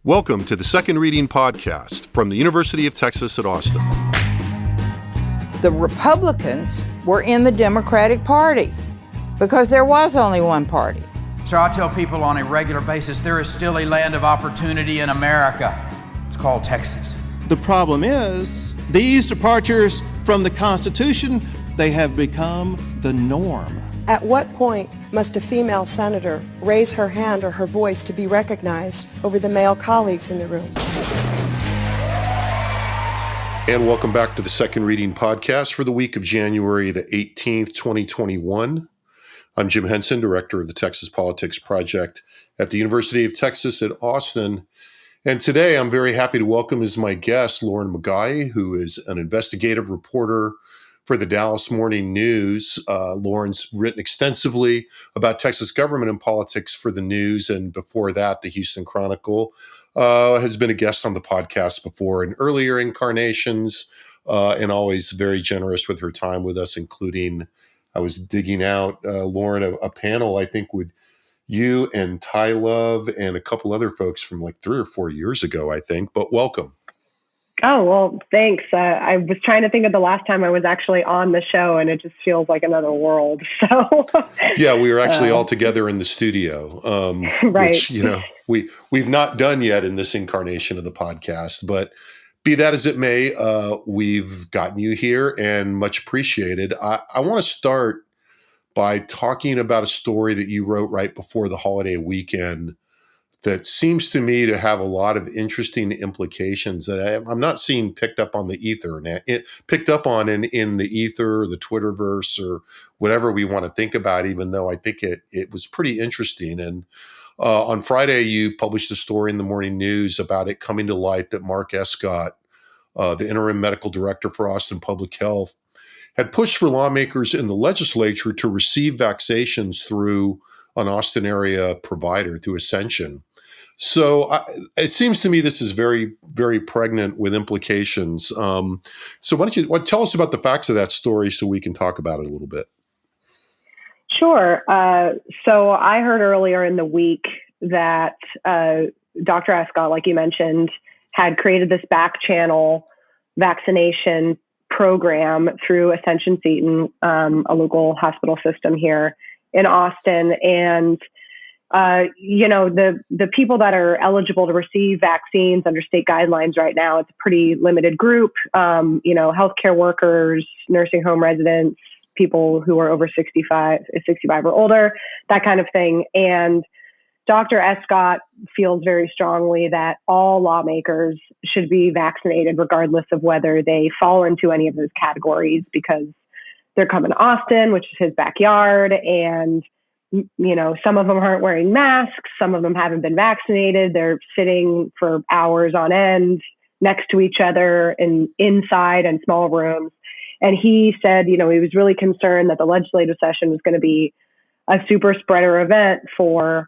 Welcome to the Second Reading Podcast from the University of Texas at Austin. The Republicans were in the Democratic Party because there was only one party. So I tell people on a regular basis, there is still a land of opportunity in America. It's called Texas. The problem is, these departures from the Constitution, they have become the norm. At what point must a female senator raise her hand or her voice to be recognized over the male colleagues in the room? And welcome back to the Second Reading Podcast for the week of January the 18th, 2021. I'm Jim Henson, Director of the Texas Politics Project at the University of Texas at Austin. And today I'm very happy to welcome as my guest Lauren McGaughy, who is an investigative reporter for the Dallas Morning News. Lauren's written extensively about Texas government and politics for the News, and before that, the Houston Chronicle. Has been a guest on the podcast before in earlier incarnations, and always very generous with her time with us, including, I was digging out, Lauren, a panel, I think, with you and Ty Love and a couple other folks from like 3 or 4 years ago, I think, but welcome. Oh, well, thanks. I was trying to think of the last time I was actually on the show, and it just feels like another world. So, yeah, we were actually all together in the studio, right. Which, we've not done yet in this incarnation of the podcast. But be that as it may, we've gotten you here and much appreciated. I want to start by talking about a story that you wrote right before the holiday weekend that seems to me to have a lot of interesting implications that I'm not seeing picked up on the ether, in the ether, or the Twitterverse, or whatever we want to think about, even though I think it was pretty interesting. And on Friday, you published a story in the Morning News about it coming to light that Mark Escott, the interim medical director for Austin Public Health, had pushed for lawmakers in the legislature to receive vaccinations through an Austin area provider, through Ascension. So it seems to me this is very, very pregnant with implications. So why don't you tell us about the facts of that story so we can talk about it a little bit? Sure. So I heard earlier in the week that Dr. Escott, like you mentioned, had created this back channel vaccination program through Ascension Seton, a local hospital system here in Austin. And the people that are eligible to receive vaccines under state guidelines right now, it's a pretty limited group, healthcare workers, nursing home residents, people who are over 65 or older, that kind of thing. And Dr. Escott feels very strongly that all lawmakers should be vaccinated regardless of whether they fall into any of those categories, because they're coming to Austin, which is his backyard, and some of them aren't wearing masks. Some of them haven't been vaccinated. They're sitting for hours on end next to each other inside in small rooms. And he said, he was really concerned that the legislative session was going to be a super spreader event for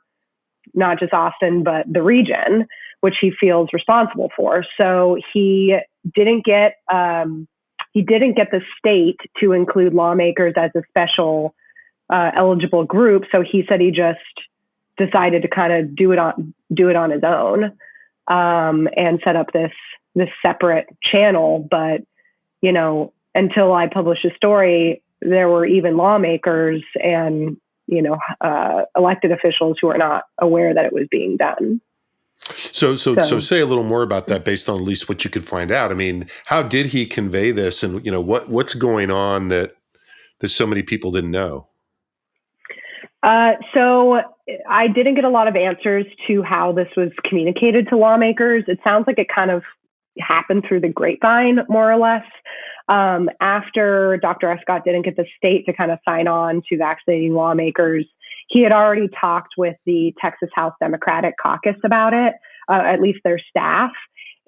not just Austin, but the region, which he feels responsible for. So he didn't get the state to include lawmakers as a special eligible group. So he said he just decided to kind of do it on his own, and set up this separate channel. But, until I published a story, there were even lawmakers and, elected officials who are not aware that it was being done. So say a little more about that based on at least what you could find out. I mean, how did he convey this, and, what's going on that so many people didn't know? So I didn't get a lot of answers to how this was communicated to lawmakers. It sounds like it kind of happened through the grapevine, more or less. After Dr. Escott didn't get the state to kind of sign on to vaccinating lawmakers, he had already talked with the Texas House Democratic Caucus about it, at least their staff.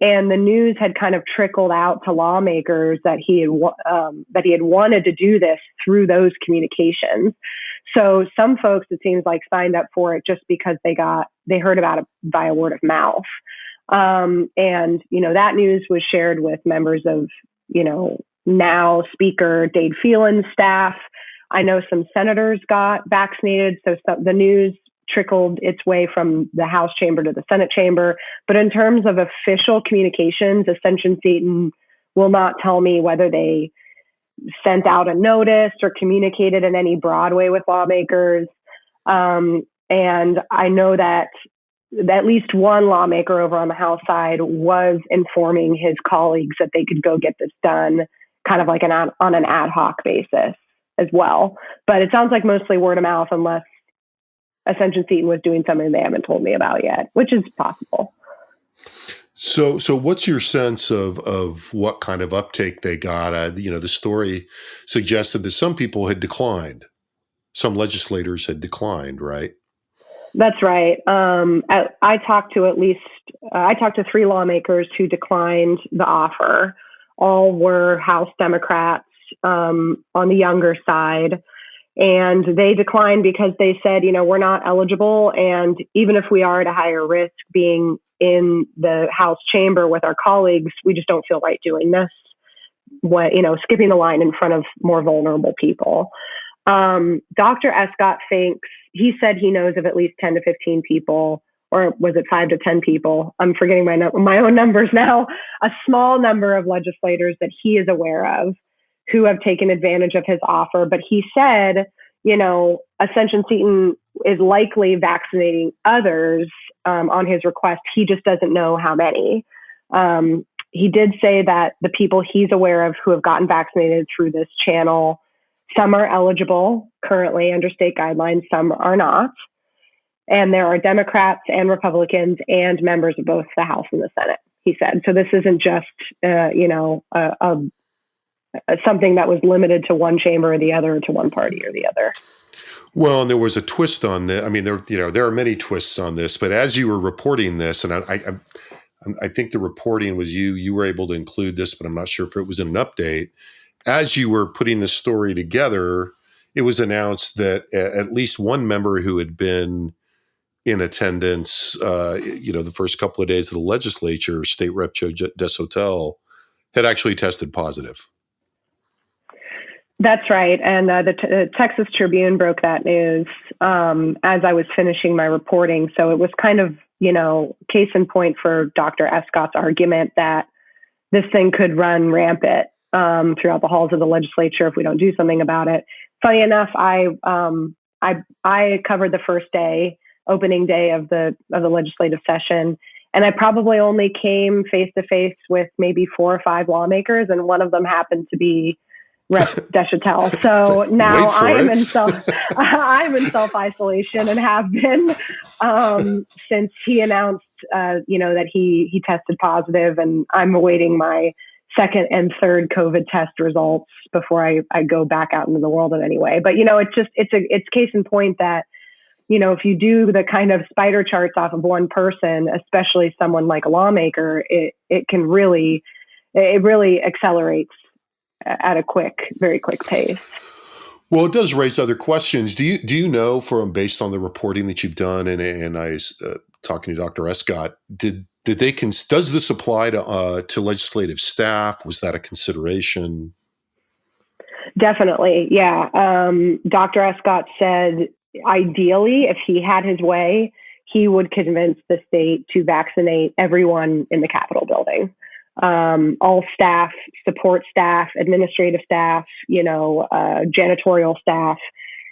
And the news had kind of trickled out to lawmakers that he had wanted to do this through those communications. So some folks, it seems like, signed up for it just because they heard about it via word of mouth. And that news was shared with members of, now Speaker Dade Phelan's staff. I know some senators got vaccinated. So the news trickled its way from the House chamber to the Senate chamber. But in terms of official communications, Ascension Seton will not tell me whether they sent out a notice or communicated in any broad way with lawmakers. And I know that at least one lawmaker over on the House side was informing his colleagues that they could go get this done kind of like on an ad hoc basis as well. But it sounds like mostly word of mouth, unless Ascension Seton was doing something they haven't told me about yet, which is possible. So what's your sense of what kind of uptake they got? The story suggested that some people had declined. Some legislators had declined, right? That's right. I talked to 3 lawmakers who declined the offer. All were House Democrats on the younger side. And they declined because they said, we're not eligible. And even if we are at a higher risk being in the House chamber with our colleagues, we just don't feel right doing this. Skipping the line in front of more vulnerable people. Dr. Escott he said he knows of at least 10 to 15 people, or was it 5 to 10 people? I'm forgetting my own numbers now. A small number of legislators that he is aware of who have taken advantage of his offer. But he said, Ascension Seton is likely vaccinating others on his request. He just doesn't know how many. He did say that the people he's aware of who have gotten vaccinated through this channel, some are eligible currently under state guidelines, some are not. And there are Democrats and Republicans and members of both the House and the Senate, he said. So this isn't just, something that was limited to one chamber or the other, or to one party or the other. Well, and there was a twist on this. I mean, there are many twists on this, but as you were reporting this, and I think the reporting was you were able to include this, but I'm not sure if it was in an update. As you were putting the story together, it was announced that at least one member who had been in attendance, the first couple of days of the legislature, State Rep Joe Desotel, had actually tested positive. That's right. And the Texas Tribune broke that news as I was finishing my reporting. So it was kind of, case in point for Dr. Escott's argument that this thing could run rampant throughout the halls of the legislature if we don't do something about it. Funny enough, I covered the first day, opening day of the legislative session, and I probably only came face to face with maybe 4 or 5 lawmakers, and one of them happened to be Rep. Desotel. So now I'm in self-isolation and have been since he announced, that he tested positive, and I'm awaiting my second and third COVID test results before I go back out into the world in any way. But, it's case in point that, if you do the kind of spider charts off of one person, especially someone like a lawmaker, it really accelerates at a very quick pace. Well, it does raise other questions. Do you know, based on the reporting that you've done, and I talking to Dr. Escott, does this apply to legislative staff? Was that a consideration? Definitely, yeah. Dr. Escott said, ideally, if he had his way, he would convince the state to vaccinate everyone in the Capitol building. All staff, support staff, administrative staff, janitorial staff.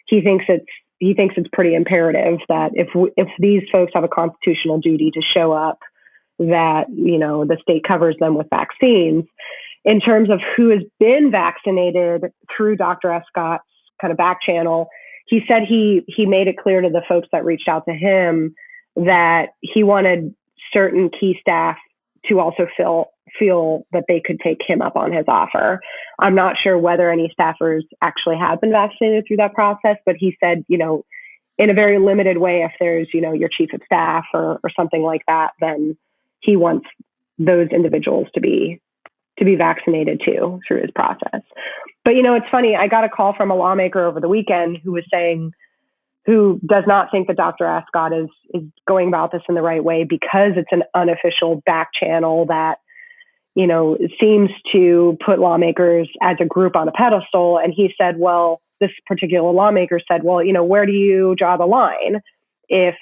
He thinks it's pretty imperative that if these folks have a constitutional duty to show up, that the state covers them with vaccines. In terms of who has been vaccinated through Dr. Escott's kind of back channel, he said he made it clear to the folks that reached out to him that he wanted certain key staff to also feel that they could take him up on his offer. I'm not sure whether any staffers actually have been vaccinated through that process, but he said, in a very limited way, if there's, your chief of staff or something like that, then he wants those individuals to be vaccinated too through his process. But, it's funny, I got a call from a lawmaker over the weekend who does not think that Dr. Escott is going about this in the right way because it's an unofficial back channel that, seems to put lawmakers as a group on a pedestal. And he said, this particular lawmaker said, where do you draw the line? if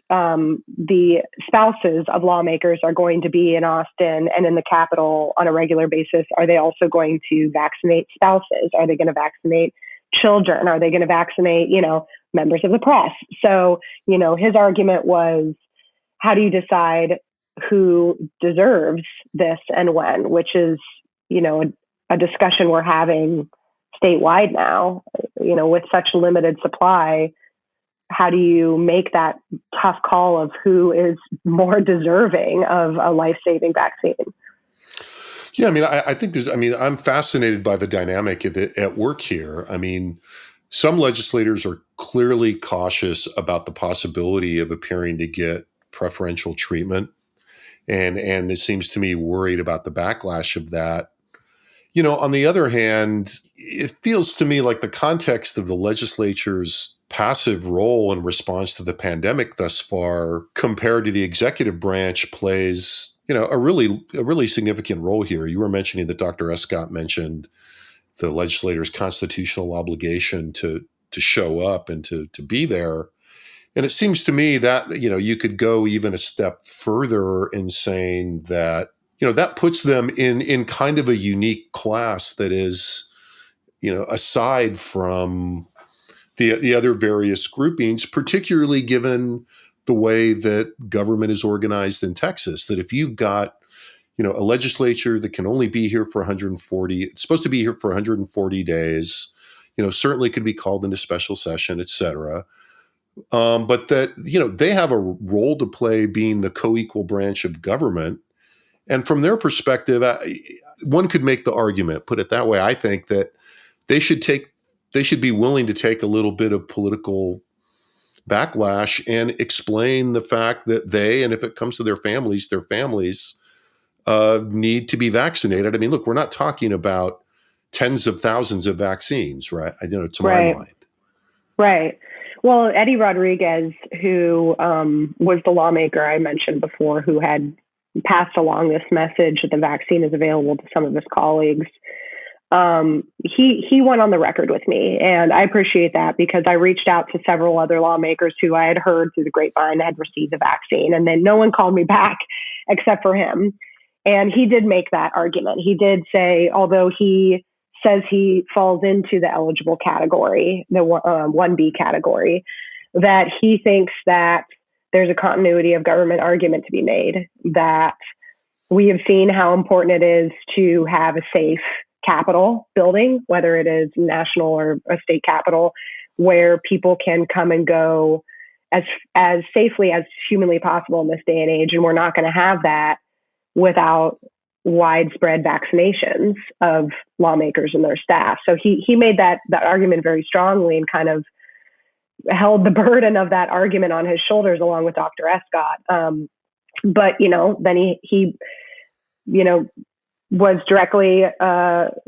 the spouses of lawmakers are going to be in Austin and in the Capitol on a regular basis, are they also going to vaccinate spouses? Are they going to vaccinate children? Are they going to vaccinate, members of the press? So, his argument was, how do you decide who deserves this and when, which is, a discussion we're having statewide now, with such limited supply. How do you make that tough call of who is more deserving of a life-saving vaccine? Yeah, I think I'm fascinated by the dynamic at work here. Some legislators are clearly cautious about the possibility of appearing to get preferential treatment. And it seems to me worried about the backlash of that. On the other hand, it feels to me like the context of the legislature's passive role in response to the pandemic thus far compared to the executive branch plays, a really significant role here. You were mentioning that Dr. Escott mentioned the legislator's constitutional obligation to show up and to be there. And it seems to me that, you could go even a step further in saying that, that puts them in kind of a unique class that is, aside from the other various groupings, particularly given the way that government is organized in Texas, that if you've got, a legislature that can only be here for 140, it's supposed to be here for 140 days, certainly could be called into special session, et cetera. But that, they have a role to play being the co-equal branch of government. And from their perspective, one could make the argument, put it that way, I think, that they should be willing to take a little bit of political backlash and explain the fact that they, and if it comes to their families need to be vaccinated. Look, we're not talking about tens of thousands of vaccines, right? To my mind. Right. Well, Eddie Rodriguez, who was the lawmaker I mentioned before, who had passed along this message that the vaccine is available to some of his colleagues, he went on the record with me, and I appreciate that because I reached out to several other lawmakers who I had heard through the grapevine had received the vaccine, and then no one called me back except for him. And he did make that argument. He did say, although he says he falls into the eligible category, the 1B category, that he thinks that there's a continuity of government argument to be made, that we have seen how important it is to have a safe Capitol building, whether it is national or a state Capitol, where people can come and go as safely as humanly possible in this day and age. And we're not going to have that without widespread vaccinations of lawmakers and their staff. So he made that argument very strongly and kind of held the burden of that argument on his shoulders along with Dr. Escott. But, then he was directly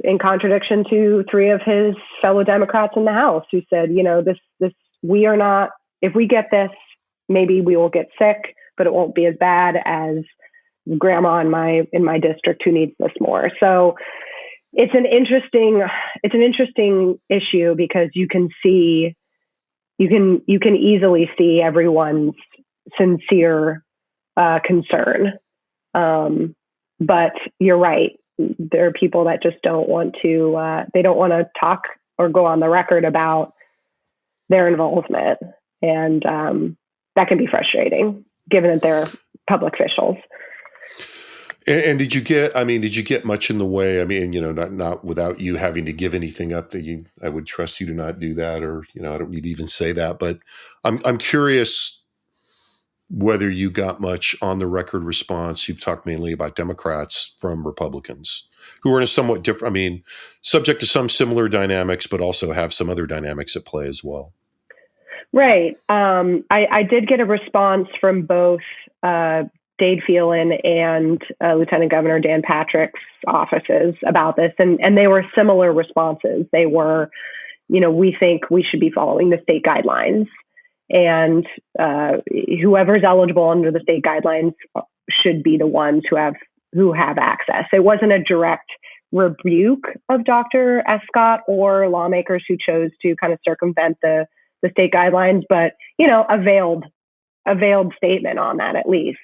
in contradiction to three of his fellow Democrats in the House who said, we are not, if we get this, maybe we will get sick, but it won't be as bad as grandma in my district who needs this more. So it's an interesting issue because you can easily see everyone's sincere concern. But you're right. There are people that just don't want to, they don't want to talk or go on the record about their involvement. And that can be frustrating given that they're public officials. And did you get much in the way? Not without you having to give anything up I would trust you to not do that, or, I don't need to even say that, but I'm curious whether you got much on the record response. You've talked mainly about Democrats from Republicans who are in a somewhat different, subject to some similar dynamics, but also have some other dynamics at play as well. Right. I did get a response from both Dade Phelan and Lieutenant Governor Dan Patrick's offices about this. And they were similar responses. They were, we think we should be following the state guidelines, and whoever's eligible under the state guidelines should be the ones who have access. It wasn't a direct rebuke of Dr. Escott or lawmakers who chose to kind of circumvent the the state guidelines, but, a veiled statement on that at least,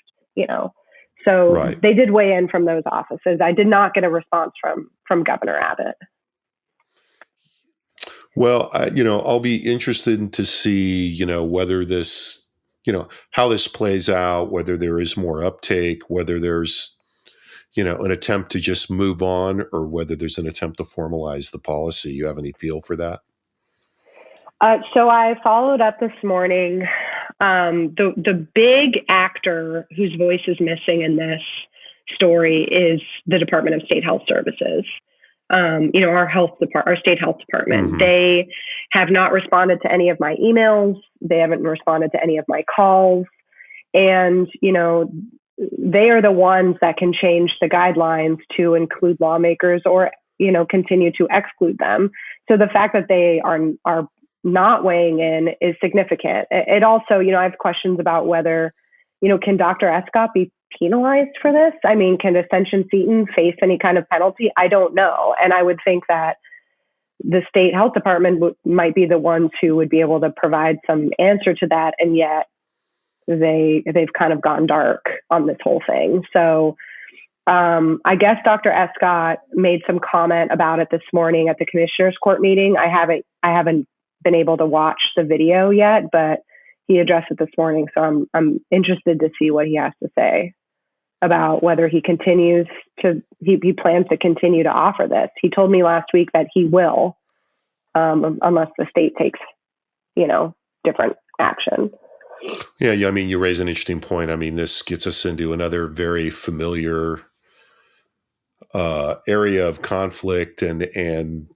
So Right. they did weigh in from those offices. I did not get a response from Governor Abbott. Well, I'll be interested to see, whether this, how this plays out, whether there is more uptake, whether there's, an attempt to just move on, or whether there's an attempt to formalize the policy. You have any feel for that? So I followed up this morning. The big actor whose voice is missing in this story is the Department of State Health Services. Our state health department. Mm-hmm. They have not responded to any of my emails. They haven't responded to any of my calls. And, they are the ones that can change the guidelines to include lawmakers or, continue to exclude them. So the fact that they are not weighing in is significant. It also, I have questions about whether, can Dr. Escott be penalized for this? I mean, can Ascension Seton face any kind of penalty? I don't know. And I would think that the state health department might be the ones who would be able to provide some answer to that. And yet they've kind of gone dark on this whole thing. So I guess Dr. Escott made some comment about it this morning at the commissioner's court meeting. I haven't been able to watch the video yet, but he addressed it this morning. So I'm interested to see what he has to say about whether he plans to continue to offer this. He told me last week that he will, unless the state takes, different action. Yeah. I mean, you raise an interesting point. I mean, this gets us into another very familiar area of conflict and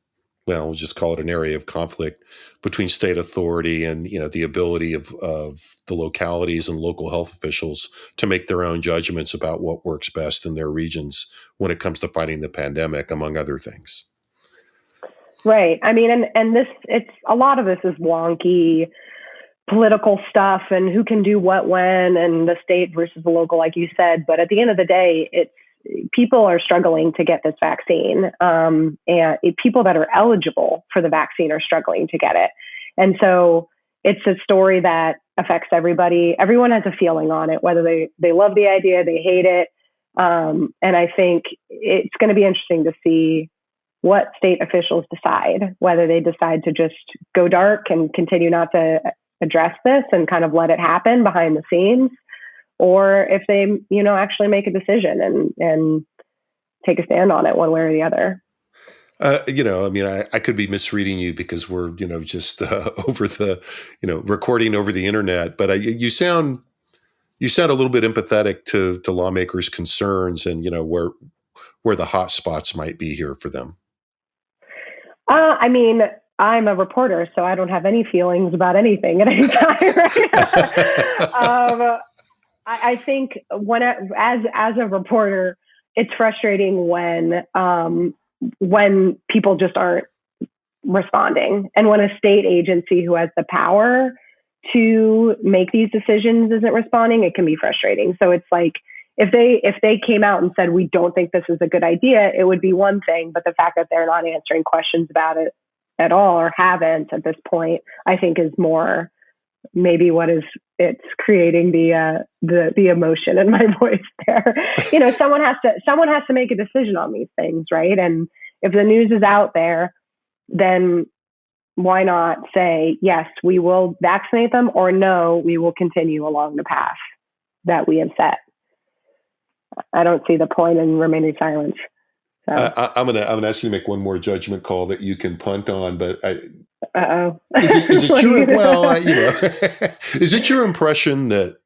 well, we'll just call it an area of conflict between state authority and, the ability of the localities and local health officials to make their own judgments about what works best in their regions when it comes to fighting the pandemic, among other things. Right. I mean, and it's a lot of this is wonky political stuff and who can do what when and the state versus the local, like you said. But at the end of the day, people are struggling to get this vaccine, and people that are eligible for the vaccine are struggling to get it. And so it's a story that affects everybody. Everyone has a feeling on it, whether they love the idea, they hate it. And I think it's going to be interesting to see what state officials decide, whether they decide to just go dark and continue not to address this and kind of let it happen behind the scenes, or if they, actually make a decision and take a stand on it one way or the other. I could be misreading you because we're, just over the, recording over the internet, but you sound a little bit empathetic to lawmakers' concerns and, where the hot spots might be here for them. I mean, I'm a reporter, so I don't have any feelings about anything at any time. Right? I think as a reporter, it's frustrating when people just aren't responding, and when a state agency who has the power to make these decisions isn't responding, it can be frustrating. So it's like if they came out and said, we don't think this is a good idea, it would be one thing. But the fact that they're not answering questions about it at all, or haven't at this point, I think is more maybe it's creating the emotion in my voice there. Someone has to make a decision on these things, right? And if the news is out there, then why not say, yes, we will vaccinate them, or no, we will continue along the path that we have set. I don't see the point in remaining silent. So. I'm gonna ask you to make one more judgment call that you can punt on, but Uh-oh. Is it true? Well, is it your impression that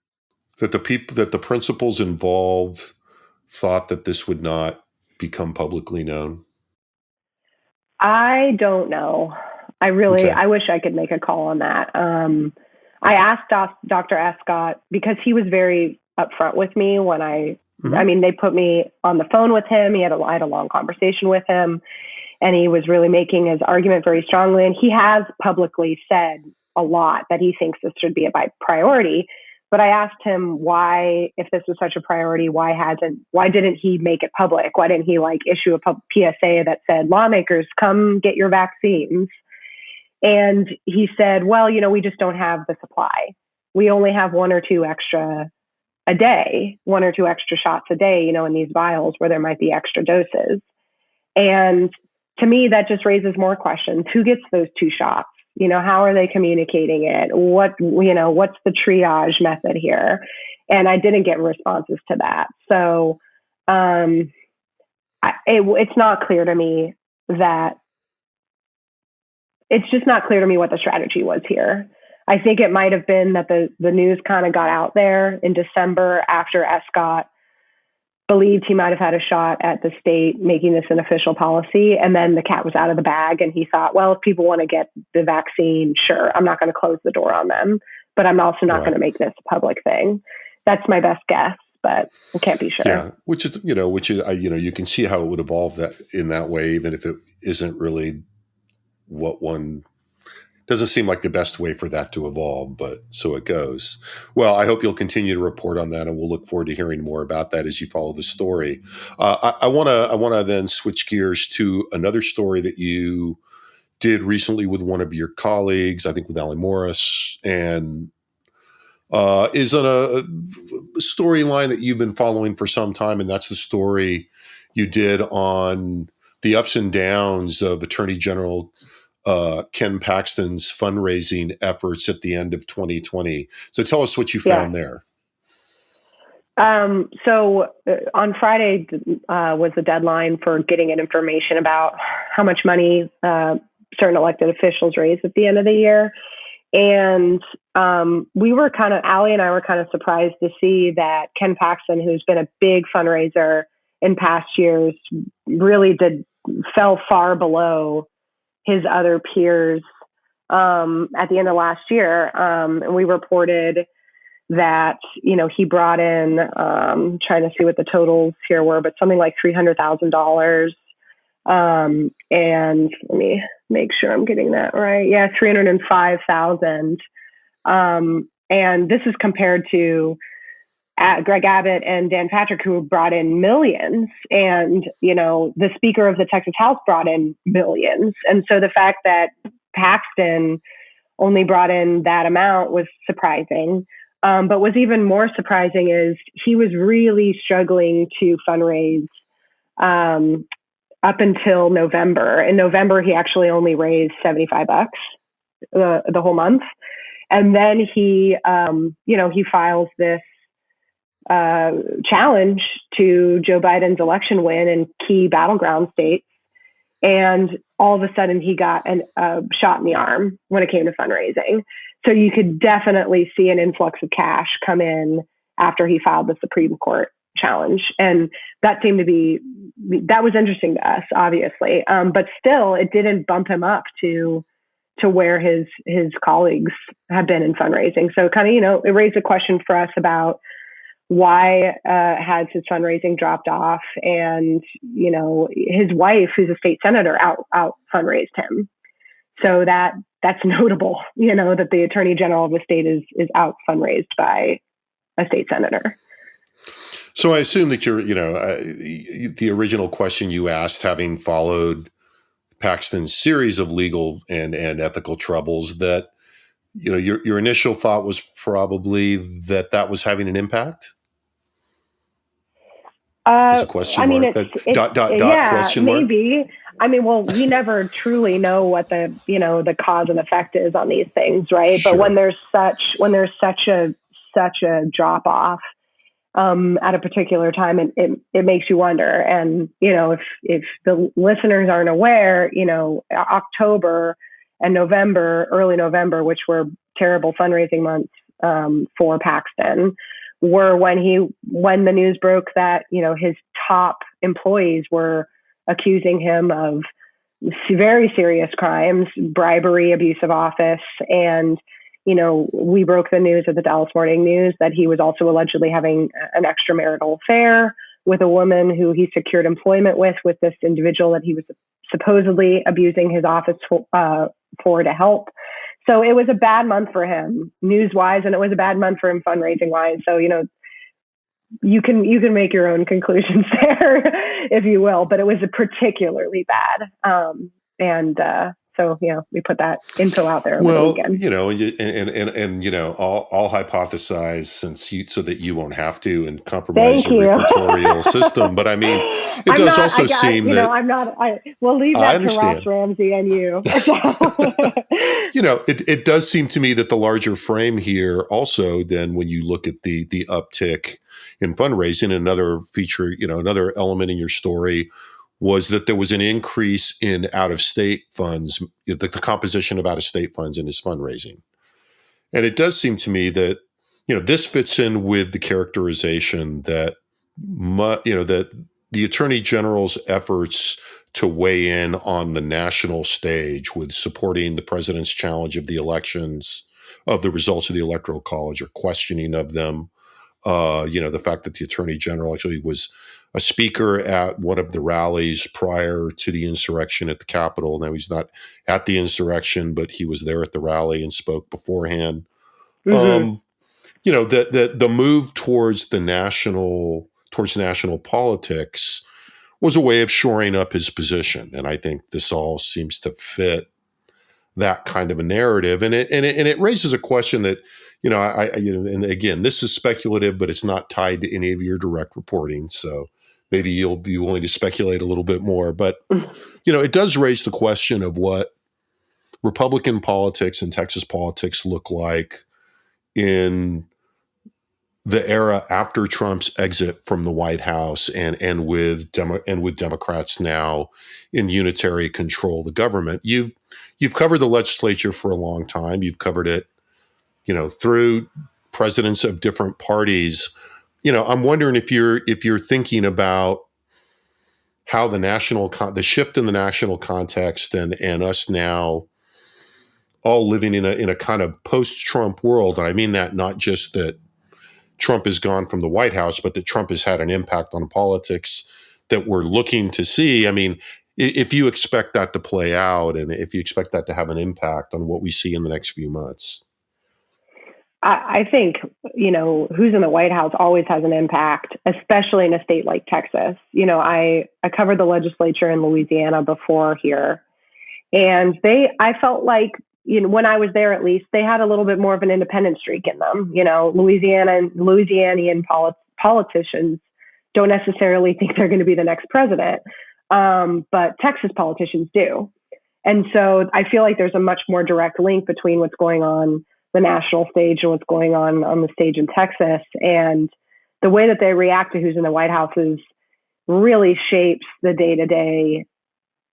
the principals involved thought that this would not become publicly known? I don't know. I wish I could make a call on that. I asked Dr. Escott because he was very upfront with me when they put me on the phone with him. I had a long conversation with him, and he was really making his argument very strongly. And he has publicly said a lot that he thinks this should be a priority. But I asked him why, if this was such a priority, why didn't he make it public? Why didn't he issue a PSA that said, lawmakers, come get your vaccines? And he said, well, we just don't have the supply. We only have 1 or 2 extra a day, 1 or 2 extra shots a day, in these vials where there might be extra doses. And to me, that just raises more questions. Who gets those 2 shots? How are they communicating it? What's the triage method here? And I didn't get responses to that. So it's not clear to me it's just not clear to me what the strategy was here. I think it might have been that the news kind of got out there in December after Escott believed he might have had a shot at the state making this an official policy. And then the cat was out of the bag and he thought, well, if people want to get the vaccine, sure, I'm not going to close the door on them, but I'm also not going to make this a public thing. That's my best guess, but I can't be sure. Yeah, which is you can see how it would evolve that in that way, even if it isn't really what one doesn't seem like the best way for that to evolve, but so it goes. Well, I hope you'll continue to report on that, and we'll look forward to hearing more about that as you follow the story. I want to then switch gears to another story that you did recently with one of your colleagues, I think with Allie Morris, and is on a storyline that you've been following for some time, and that's the story you did on the ups and downs of Attorney General Ken Paxton's fundraising efforts at the end of 2020. So tell us what you found there. So on Friday was the deadline for getting in information about how much money certain elected officials raised at the end of the year. And Allie and I were kind of surprised to see that Ken Paxton, who's been a big fundraiser in past years, really fell far below his other peers at the end of last year. And we reported that, he brought in, trying to see what the totals here were, but something like $300,000. And let me make sure I'm getting that right. Yeah, $305,000. And this is compared to Greg Abbott and Dan Patrick, who brought in millions, and the Speaker of the Texas House brought in millions. And so the fact that Paxton only brought in that amount was surprising. But what's even more surprising is he was really struggling to fundraise up until November. In November, he actually only raised $75 the whole month, and then he files this challenge to Joe Biden's election win in key battleground states. And all of a sudden he got a shot in the arm when it came to fundraising. So you could definitely see an influx of cash come in after he filed the Supreme Court challenge. And that was interesting to us, obviously. But still, it didn't bump him up to where his colleagues have been in fundraising. So kind of, it raised a question for us about why has his fundraising dropped off? And, his wife, who's a state senator, out fundraised him. So that's notable, that the attorney general of the state is out fundraised by a state senator. So I assume that the original question you asked, having followed Paxton's series of legal and ethical troubles, that, your initial thought was probably that was having an impact? As a question mark? Question mark? Maybe. We never truly know what the cause and effect is on these things, right? Sure. But when there's such a drop off at a particular time, it makes you wonder. And if the listeners aren't aware, October and November, early November, which were terrible fundraising months for Paxton, were when the news broke that his top employees were accusing him of very serious crimes, bribery, abuse of office. And, we broke the news at the Dallas Morning News that he was also allegedly having an extramarital affair with a woman who he secured employment with this individual that he was supposedly abusing his office for to help. So it was a bad month for him news-wise, and it was a bad month for him fundraising-wise. So, you can make your own conclusions there, if you will, but it was particularly bad. And So, we put that info out there over the Well, weekend. I'll hypothesize so that you won't have to and compromise Thank your you. repertorial system. But I mean, it does also seem that we'll leave I that to understand. Ross Ramsey and you. It does seem to me that the larger frame here also, then when you look at the uptick in fundraising, another feature, another element in your story was that there was an increase in out-of-state funds, the composition of out-of-state funds in his fundraising. And it does seem to me that, this fits in with the characterization that, that the Attorney General's efforts to weigh in on the national stage with supporting the president's challenge of the elections, of the results of the Electoral College, or questioning of them. The fact that the Attorney General actually was a speaker at one of the rallies prior to the insurrection at the Capitol. Now, he's not at the insurrection, but he was there at the rally and spoke beforehand. Mm-hmm. The move towards national politics was a way of shoring up his position. And I think this all seems to fit that kind of a narrative. And it raises a question that, and again, this is speculative, but it's not tied to any of your direct reporting. So maybe you'll be willing to speculate a little bit more. But, it does raise the question of what Republican politics and Texas politics look like in the era after Trump's exit from the White House and with Democrats now in unitary control of the government. You've covered the legislature for a long time. You've covered it, through presidents of different parties. I'm wondering if you're thinking about how the shift in the national context and us now all living in a kind of post-Trump world. And I mean that not just that Trump is gone from the White House, but that Trump has had an impact on politics that we're looking to see. I mean, if you expect that to play out and if you expect that to have an impact on what we see in the next few months. I think, who's in the White House always has an impact, especially in a state like Texas. I covered the legislature in Louisiana before here, and I felt like, when I was there, at least, they had a little bit more of an independent streak in them. Louisianian politicians don't necessarily think they're going to be the next president, but Texas politicians do. And so I feel like there's a much more direct link between what's going on the national stage and what's going on the stage in Texas. And the way that they react to who's in the White House really shapes the day-to-day,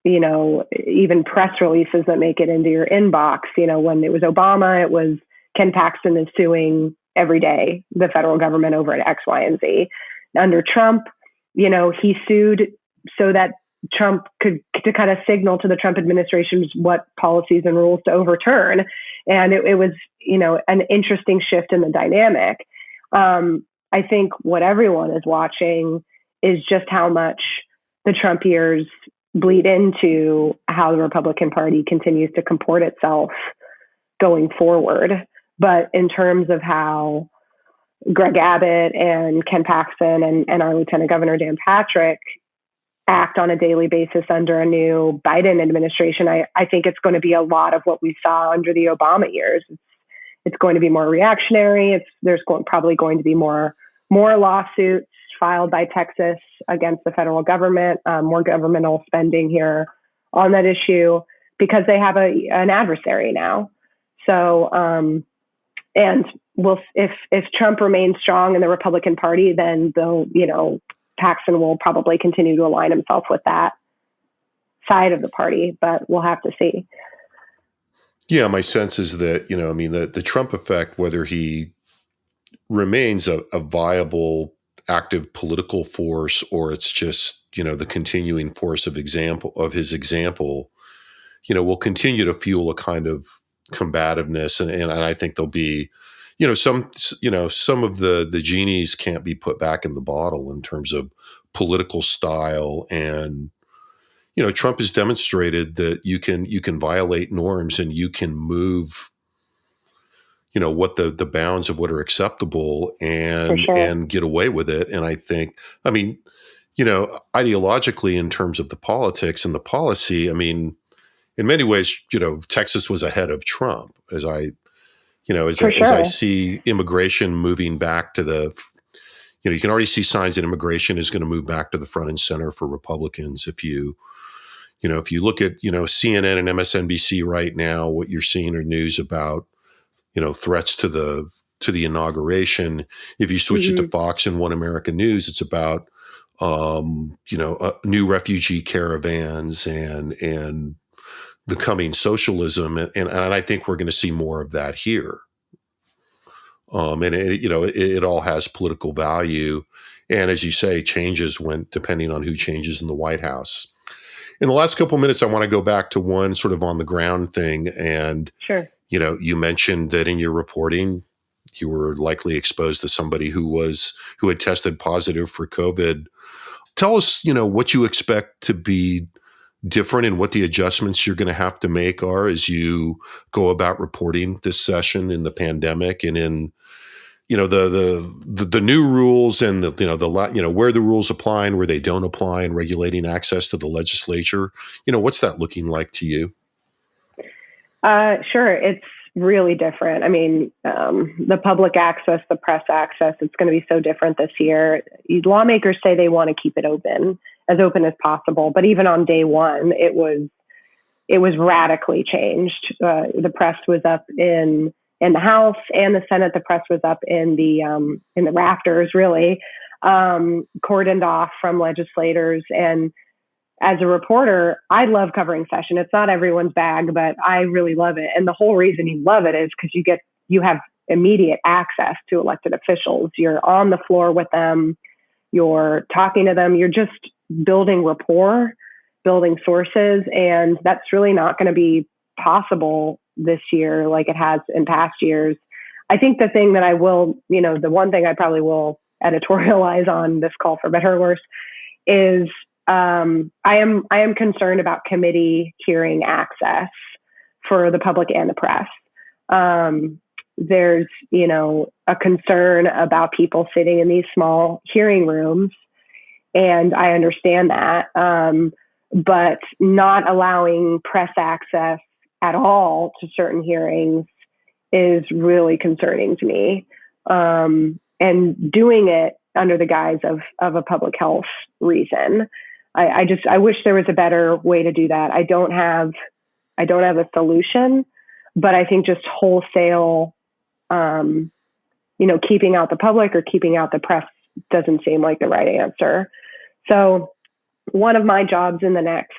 even press releases that make it into your inbox. When it was Obama, it was Ken Paxton is suing every day the federal government over at X, Y, and Z. Under Trump, he sued so that Trump to kind of signal to the Trump administration what policies and rules to overturn. And it was, an interesting shift in the dynamic. I think what everyone is watching is just how much the Trump years bleed into how the Republican Party continues to comport itself going forward. But in terms of how Greg Abbott and Ken Paxton and our Lieutenant Governor Dan Patrick act on a daily basis under a new Biden administration, I think it's going to be a lot of what we saw under the Obama years. It's going to be more reactionary. There's probably going to be more lawsuits filed by Texas against the federal government, more governmental spending here on that issue because they have an adversary now. So, and if Trump remains strong in the Republican Party, then Paxton will probably continue to align himself with that side of the party, but we'll have to see. Yeah, my sense is that, the Trump effect, whether he remains a viable, active political force or it's just, the continuing force of his example, will continue to fuel a kind of combativeness. And I think there'll be, some of the genies can't be put back in the bottle in terms of political style. And, Trump has demonstrated that you can violate norms and you can move, what the bounds of what are acceptable and get away with it. And I think, ideologically in terms of the politics and the policy, in many ways, Texas was ahead of Trump as I see immigration moving back to you can already see signs that immigration is going to move back to the front and center for Republicans. If you look at, CNN and MSNBC right now, what you're seeing are news about, threats to the inauguration. If you switch it to Fox and One American News, it's about, new refugee caravans and the coming socialism. And I think we're going to see more of that here. And it all has political value. And as you say, changes depending on who changes in the White House. In the last couple of minutes, I want to go back to one sort of on the ground thing. And, Sure. You mentioned that in your reporting, you were likely exposed to somebody who had tested positive for COVID. Tell us, what you expect to be different and what the adjustments you're going to have to make are as you go about reporting this session in the pandemic and in, the new rules and where the rules apply and where they don't apply and regulating access to the legislature. What's that looking like to you? Sure. It's really different. I mean, the public access, the press access, it's going to be so different this year. Lawmakers say they want to keep it open as possible. But even on day one, it was radically changed. The press was up in the House and the Senate. The press was up in the rafters, really, cordoned off from legislators. And as a reporter, I love covering session. It's not everyone's bag, but I really love it. And the whole reason you love it is because you have immediate access to elected officials. You're on the floor with them. You're talking to them. You're just building rapport, building sources. And that's really not going to be possible this year like it has in past years. I think the thing that I will, the one thing I probably will editorialize on this call, for better or worse, is I am concerned about committee hearing access for the public and the press. There's, a concern about people sitting in these small hearing rooms, and I understand that. But not allowing press access at all to certain hearings is really concerning to me. And doing it under the guise of a public health reason. I wish there was a better way to do that. I don't have a solution, but I think just wholesale, keeping out the public or keeping out the press doesn't seem like the right answer. So one of my jobs in the next,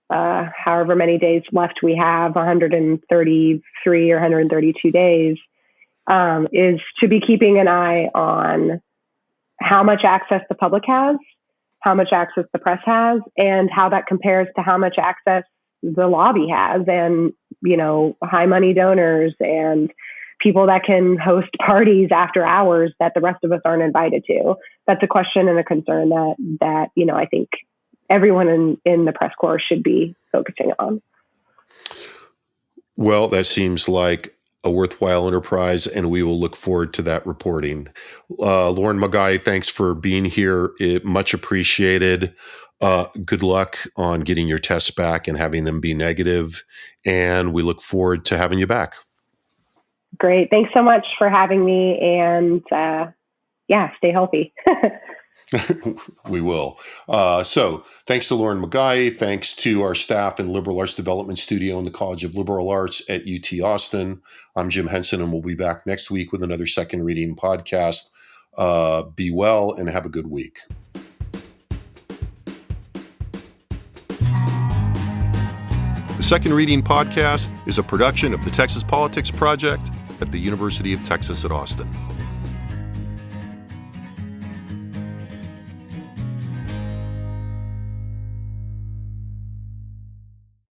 however many days left we have, 133 or 132 days, is to be keeping an eye on how much access the public has, how much access the press has, and how that compares to how much access the lobby has, and, high money donors and people that can host parties after hours that the rest of us aren't invited to. That's a question and a concern that I think everyone in the press corps should be focusing on. Well, that seems like a worthwhile enterprise, and we will look forward to that reporting. Lauren McGaughy, thanks for being here. Much appreciated. Good luck on getting your tests back and having them be negative, and we look forward to having you back. Great. Thanks so much for having me, and stay healthy. We will. So thanks to Lauren McGaughy. Thanks to our staff in Liberal Arts Development Studio in the College of Liberal Arts at UT Austin. I'm Jim Henson, and we'll be back next week with another Second Reading podcast. Be well and have a good week. The Second Reading podcast is a production of the Texas Politics Project at the University of Texas at Austin.